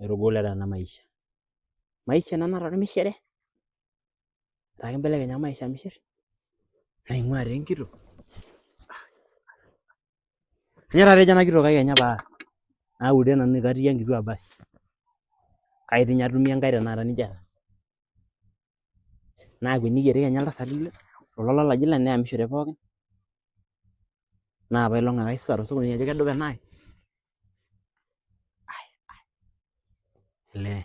Etogolo ena maisha. Maisha ena nataa ormishire. Etaa kimbelekenya maisha mishir. Naing'ua taa enkitok. Kanyoo taata ejo ena kitok kai kenya paas? Naure nanu katii enkituaa basi. Kai dii ninye atumie enkae tenakata nijia taa. Naakweniki ake kenya iltasati kulo lolaji lai neyamishore pookin. Naa apailong ake aisisa tosokoni ajo kedupa enaai. Olee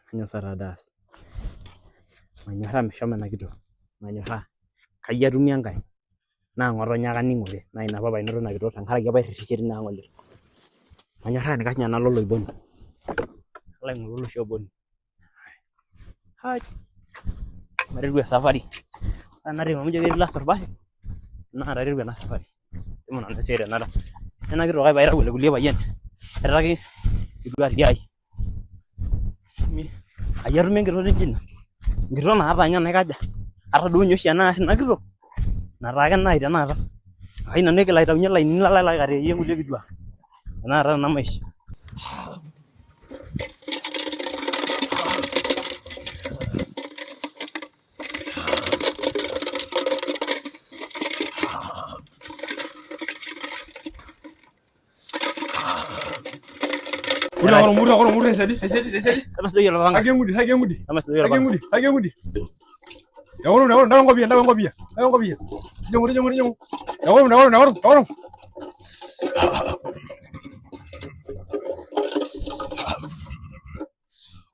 kanyoo sa taata aas? Manyorraa meshomo ena kitok. Manyorraa. Kai atumie enkae. Naa ng'otonye ake aning'ore naa ina apa painoto ina kitok tenkaraki apa irrishie tina ang' oleng. Manyorraa enaikash ninye nalo oloiboni. Alo aing'oru oloshi oboni. Maiteru esapari. Ore ena toki amu ijo ketii ilaruat pahe naa kaiteru ena safari. Ashomo nanu esiai tenakata. Ena kitok ai paitau ele kulie payian. Aitaki kituaa tiai. Kai atumie enkitok naijo ina? Enkitok naata ninye naikaja. Ata duo ninye oshi enaarr ina kitok nataa kenaai tenakata. Kai nanu aigil aitaunye ilainini lalo aikarie nkulie kituak. Tenakata tena maisha. Mura sadi. Tamasdoi olopanga. Haki engudi. Tamasdoi olopanga. Haki engudi. Yaworu ndawa ngopia. Jongo. Yaworu.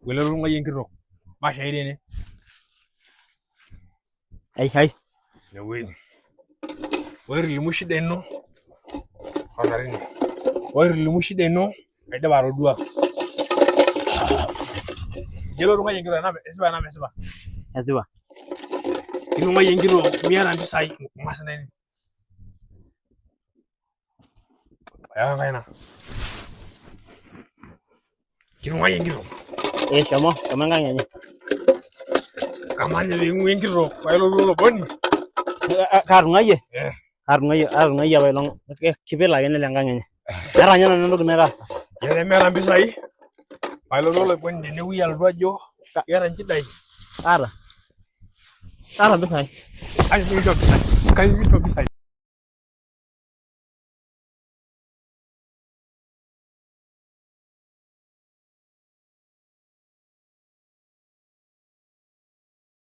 Wele lunga yenkitok. Masha irene. Hai. Yawe. Weri limushida ino. Onarini. Weri limushida ino. Aida baro dua. Jelo lunga yenkitok na esiba. Esipa. Lunga yenkitok miata mpisai masana ini. Aya kaina. Lunga yenkitok. Shomo enkang enye. Kamanya yenkitok pailo loloboni. Kaatung'ayie? Kaatung'ayie apailong kipil ake nelo enkang enye. Eeta ninye nanu entoki naitaasa. Yale meeta mpisai. Pailo loloboni tenewuei alotu ajo keeta nchidai. Kaata mpisai. Kaji kincho mpisai.